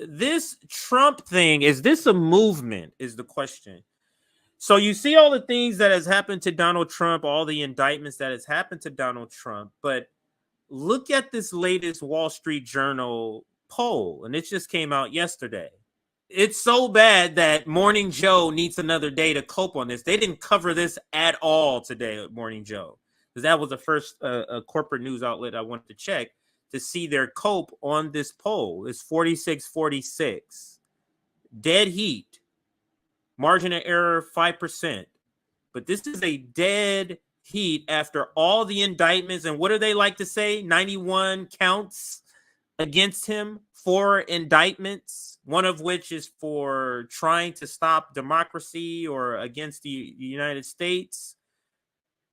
this Trump thing, is this a movement is the question. So you see all the things that has happened to Donald Trump, all the indictments that has happened to Donald Trump, but look at this latest Wall Street Journal poll, and it just came out yesterday. It's so bad that Morning Joe needs another day to cope on this. They didn't cover this at all today at Morning Joe, because that was the first corporate news outlet I wanted to check to see their cope on this poll. It's 46-46. Dead heat. Margin of error, 5%. But this is a dead heat after all the indictments. And what do they like to say? 91 counts against him, 4 indictments, one of which is for trying to stop democracy or against the United States.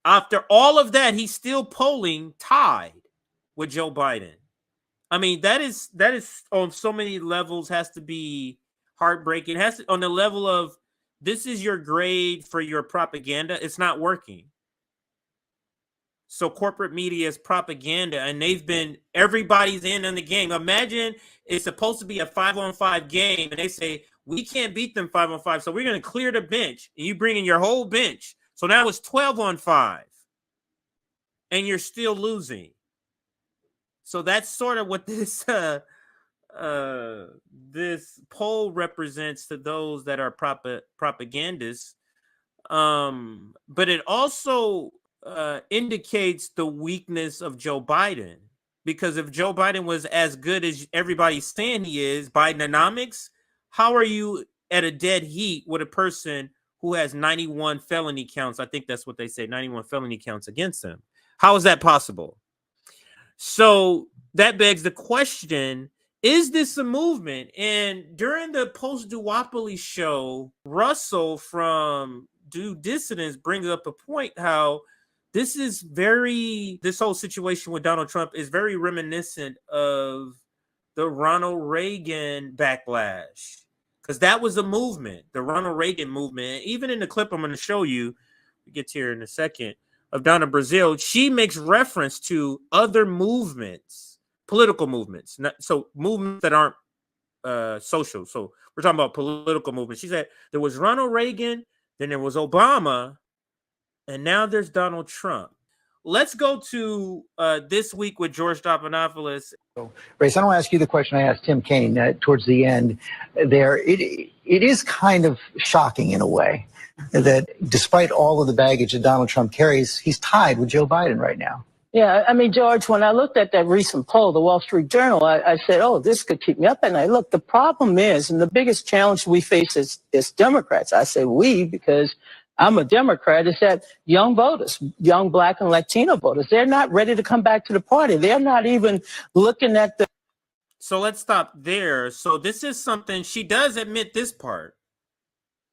After all of that, he's still polling tied with Joe Biden. I mean, that is on so many levels has to be heartbreaking. It has to, on the level of, this is your grade for your propaganda. It's not working. So corporate media is propaganda, and everybody's in the game. Imagine it's supposed to be a 5-on-5 game, and they say, we can't beat them 5-on-5, so we're going to clear the bench, and you bring in your whole bench. So now it's 12-on-5, and you're still losing. So that's sort of what this this poll represents to those that are propagandists. But it also indicates the weakness of Joe Biden, because if Joe Biden was as good as everybody's saying he is, Bidenomics, how are you at a dead heat with a person who has 91 felony counts? I think that's what they say, 91 felony counts against him. How is that possible? So that begs the question, is this a movement? And during the post-duopoly show, Russell from Do Dissidents brings up a point how this whole situation with Donald Trump is very reminiscent of the Ronald Reagan backlash, because that was a movement, the Ronald Reagan movement. Even in the clip I'm going to show you, we get to here in a second, of Donna Brazile, she makes reference to other movements, political movements, so movements that aren't social. So we're talking about political movements. She said there was Ronald Reagan, then there was Obama, and now there's Donald Trump. Let's go to This Week with George Stephanopoulos. Race, I don't ask you the question I asked Tim Kaine towards the end there. It is kind of shocking in a way that despite all of the baggage that Donald Trump carries, he's tied with Joe Biden right now. Yeah, I mean, George, when I looked at that recent poll, the Wall Street Journal, I said, oh, this could keep me up at night. Look, the problem is, and the biggest challenge we face is Democrats. I say we because I'm a Democrat, is that young voters, young Black and Latino voters, they're not ready to come back to the party. They're not even looking at the... So let's stop there. So this is something, she does admit this part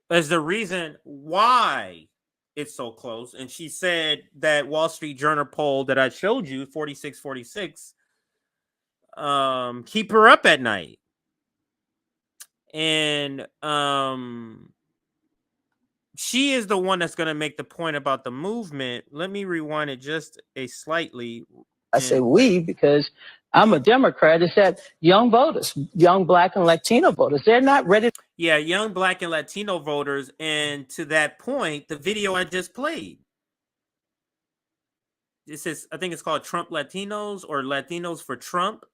as the reason why it's so close. And she said that Wall Street Journal poll that I showed you, 46-46, keep her up at night. And she is the one that's going to make the point about the movement. Let me rewind it just a slightly. I say we because I'm a Democrat, is that young voters, young Black and Latino voters, they're not ready. Yeah, young Black and Latino voters. And to that point, the video I just played, this is, I think it's called Trump Latinos or Latinos for Trump.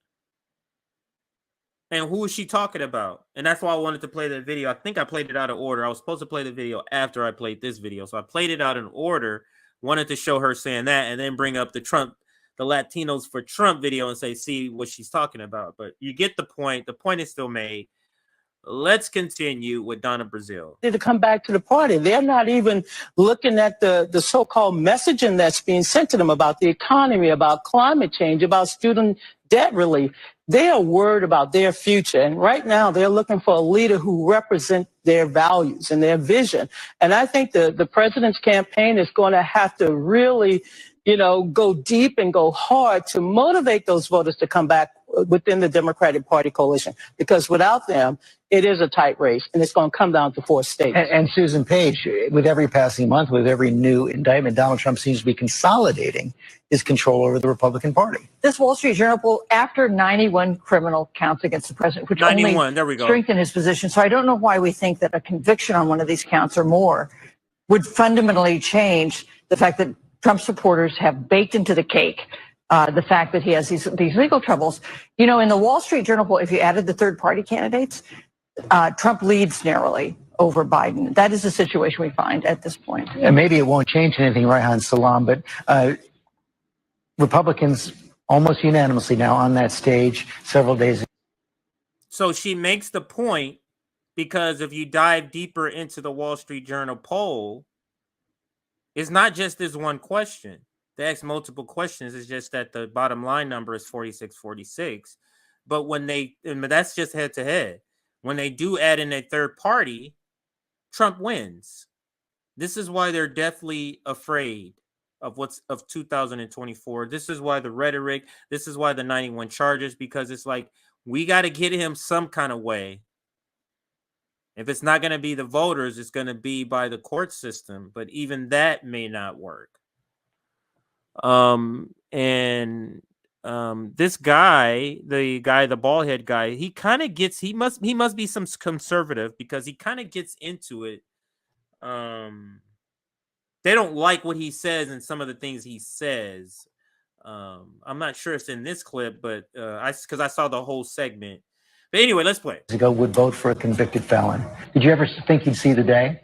And who is she talking about? And that's why I wanted to play the video. I think I played it out of order. I was supposed to play the video after I played this video. So I played it out in order, wanted to show her saying that, and then bring up the Latinos for Trump video and say, see what she's talking about. But you get the point. The point is still made. Let's continue with Donna Brazile. To come back to the party. They're not even looking at the so-called messaging that's being sent to them about the economy, about climate change, about student debt relief. They are worried about their future. And right now they're looking for a leader who represents their values and their vision. And I think the president's campaign is going to have to really, go deep and go hard to motivate those voters to come back within the Democratic Party coalition, because without them, it is a tight race, and it's going to come down to 4 states. And Susan Page, with every passing month, with every new indictment, Donald Trump seems to be consolidating his control over the Republican Party. This Wall Street Journal poll, after 91 criminal counts against the president, which 91, only there we go. strengthened his position. So I don't know why we think that a conviction on one of these counts or more would fundamentally change the fact that Trump supporters have baked into the cake the fact that he has these legal troubles. You know, in the Wall Street Journal poll, if you added the third-party candidates, Trump leads narrowly over Biden. That is the situation we find at this point. And maybe it won't change anything, Reihan Salam, but Republicans almost unanimously now on that stage several days ago. So she makes the point, because if you dive deeper into the Wall Street Journal poll, it's not just this one question. They ask multiple questions. It's just that the bottom line number is 46-46. But when that's just head to head. When they do add in a third party, Trump wins. This is why they're deathly afraid of 2024. This is why the rhetoric, this is why the 91 charges, because it's like, we got to get him some kind of way. If it's not going to be the voters, it's going to be by the court system. But even that may not work. This guy, the bald head guy, he kind of gets, he must be some conservative, because he kind of gets into it. They don't like what he says and some of the things he says. I'm not sure it's in this clip, but because I saw the whole segment. But anyway, let's play. Would vote for a convicted felon. Did you ever think you'd see the day?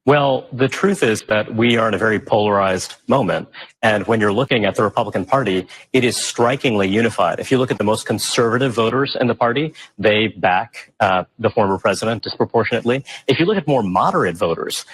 Well, the truth is that we are in a very polarized moment. And when you're looking at the Republican Party, it is strikingly unified. If you look at the most conservative voters in the party, they back the former president disproportionately. If you look at more moderate voters,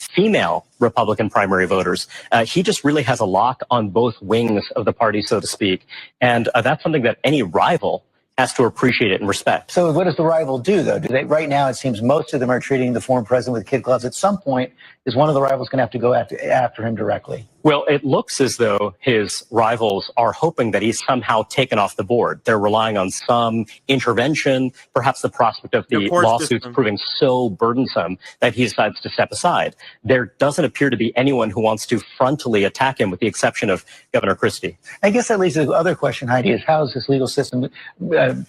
female Republican primary voters, he just really has a lock on both wings of the party, so to speak. And that's something that any rival has to appreciate it and respect. So what does the rival do, though? Right now, it seems most of them are treating the former president with kid gloves. At some point, is one of the rivals going to have to go after him directly? Well, it looks as though his rivals are hoping that he's somehow taken off the board. They're relying on some intervention, perhaps the prospect of the lawsuits proving so burdensome that he decides to step aside. There doesn't appear to be anyone who wants to frontally attack him, with the exception of Governor Christie. I guess that leads to the other question, Heidi, is how is this legal system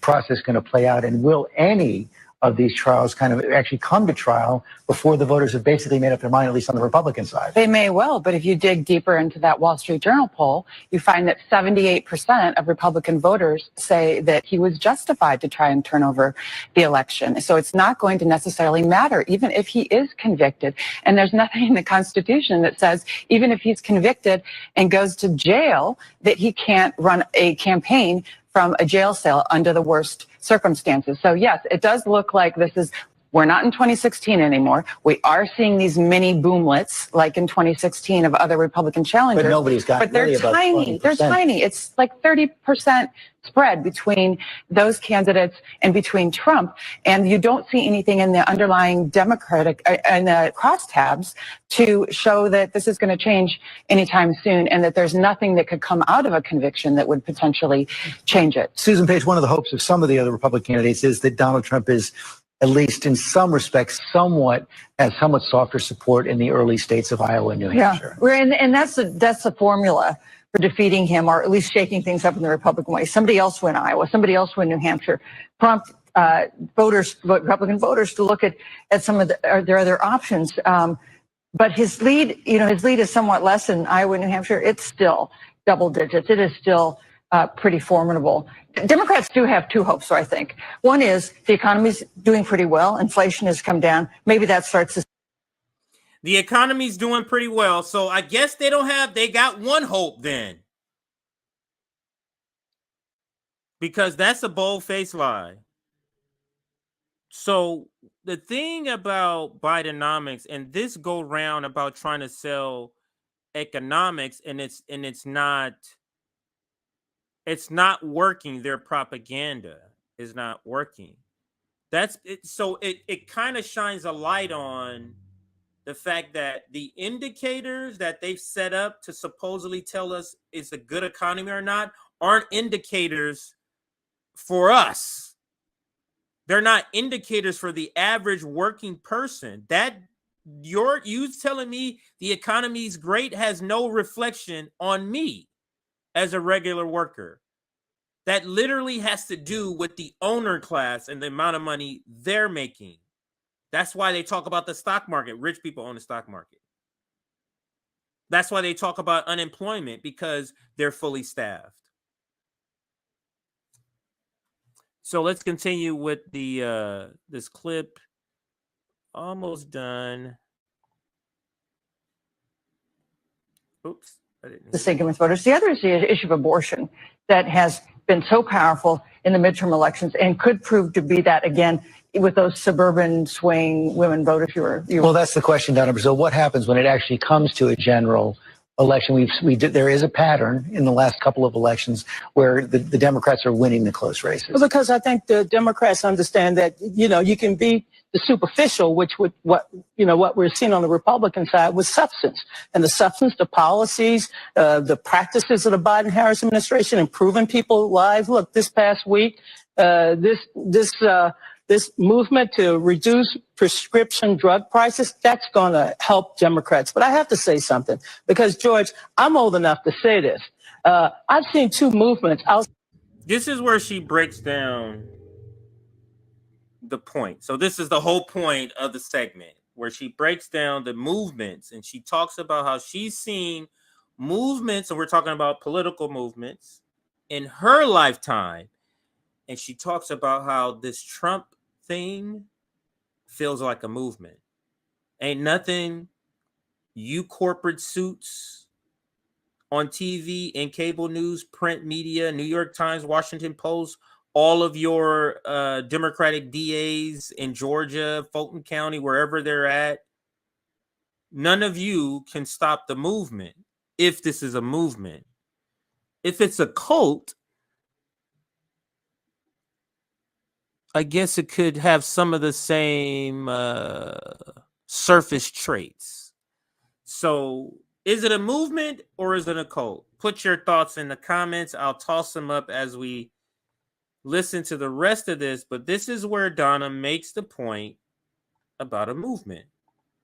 process going to play out, and will any of these trials kind of actually come to trial before the voters have basically made up their mind, at least on the Republican side? They may well, but if you dig deeper into that Wall Street Journal poll, you find that 78% of Republican voters say that he was justified to try and turn over the election. So it's not going to necessarily matter, even if he is convicted. And there's nothing in the Constitution that says, even if he's convicted and goes to jail, that he can't run a campaign from a jail cell under the worst circumstances. So yes, it does look like we're not in 2016 anymore. We are seeing these mini boomlets like in 2016 of other Republican challengers. But nobody's got But they're really about tiny. 20%. They're tiny. It's like 30% spread between those candidates and between Trump. And you don't see anything in the underlying Democratic and the crosstabs to show that this is going to change anytime soon, and that there's nothing that could come out of a conviction that would potentially change it. Susan Page, one of the hopes of some of the other Republican candidates is that Donald Trump is, at least in some respects, has somewhat softer support in the early states of Iowa and New Hampshire. Yeah, and that's the formula for defeating him, or at least shaking things up in the Republican way. Somebody else win Iowa, somebody else win New Hampshire. Prompt Republican voters to look at some of their other options. But his lead is somewhat less in Iowa and New Hampshire. It's still double digits. It is still pretty formidable. Democrats do have two hopes, I think. One is the economy's doing pretty well. Inflation has come down. Maybe that starts to... The economy's doing pretty well. So I guess they got one hope then. Because that's a bold-faced lie. So the thing about Bidenomics, and this go round about trying to sell economics, and it's not working. Their propaganda is not working. That's it. So it kind of shines a light on the fact that the indicators that they've set up to supposedly tell us it's a good economy or not aren't indicators for us. They're not indicators for the average working person. That you telling me the economy's great has no reflection on me as a regular worker. That literally has to do with the owner class and the amount of money they're making. That's why they talk about the stock market. Rich people own the stock market. That's why they talk about unemployment, because they're fully staffed. So let's continue with the this clip. Almost done. Oops. The sinking with voters. The other is the issue of abortion that has been so powerful in the midterm elections and could prove to be that again with those suburban swing women voters. Well, that's the question, Donna Brazile. What happens when it actually comes to a general election? There is a pattern in the last couple of elections where the Democrats are winning the close races. Well, because I think the Democrats understand that, you can be the superficial, what we're seeing on the Republican side with substance. And the substance, the policies, the practices of the Biden-Harris administration, improving people's lives. Look, this past week, this movement to reduce prescription drug prices, that's going to help Democrats. But I have to say something, because, George, I'm old enough to say this. I've seen two movements. This is where she breaks down the point. So this is the whole point of the segment, where she breaks down the movements, and she talks about how she's seen movements, and we're talking about political movements, in her lifetime. And she talks about how this Trump thing feels like a movement. Ain't nothing you corporate suits on TV and cable news, print media, New York Times, Washington Post, all of your Democratic DAs in Georgia, Fulton County, wherever they're at, none of you can stop the movement if this is a movement. If it's a cult, I guess it could have some of the same surface traits. So is it a movement or is it a cult? Put your thoughts in the comments. I'll toss them up as we listen to the rest of this. But this is where Donna makes the point about a movement.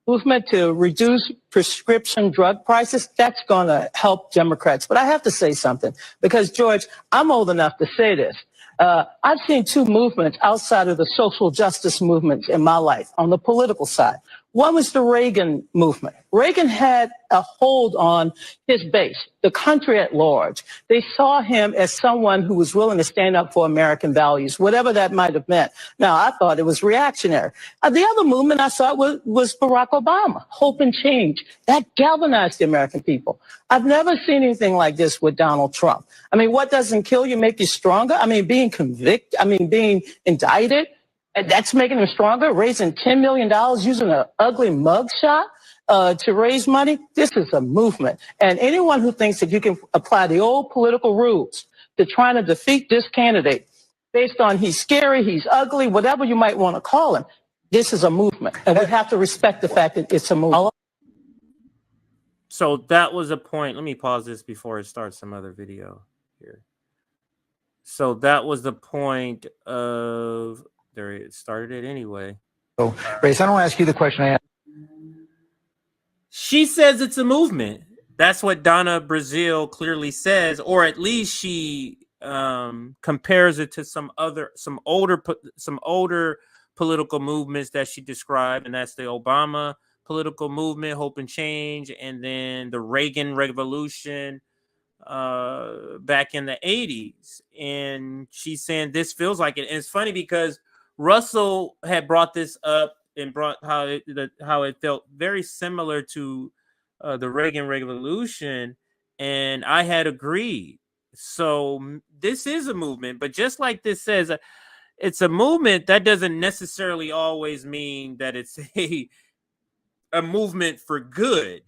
Movement to reduce prescription drug prices, that's going to help Democrats. But I have to say something, because, George, I'm old enough to say this. I've seen two movements outside of the social justice movements in my life on the political side. One was the Reagan movement. Reagan had a hold on his base, the country at large. They saw him as someone who was willing to stand up for American values, whatever that might have meant. Now, I thought it was reactionary. The other movement I saw was Barack Obama, hope and change. That galvanized the American people. I've never seen anything like this with Donald Trump. I mean, what doesn't kill you make you stronger? I mean, being indicted, that's making him stronger. Raising $10 million using an ugly mugshot to raise money. This is a movement. And anyone who thinks that you can apply the old political rules to trying to defeat this candidate based on he's scary, he's ugly, whatever you might want to call him, this is a movement. And we have to respect the fact that it's a movement. So that was a point. Let me pause this before I start some other video here. So that was the point of... There, it started it anyway. So, Race, I don't ask you the question I asked. She says it's a movement. That's what Donna Brazile clearly says, or at least she compares it to some older political movements that she described, and that's the Obama political movement, Hope and Change, and then the Reagan Revolution back in the 80s. And she's saying this feels like it. And it's funny because Russell had brought this up and brought how it felt very similar to the Reagan Revolution, and I had agreed. So this is a movement, but just like this says, it's a movement. That doesn't necessarily always mean that it's a movement for good.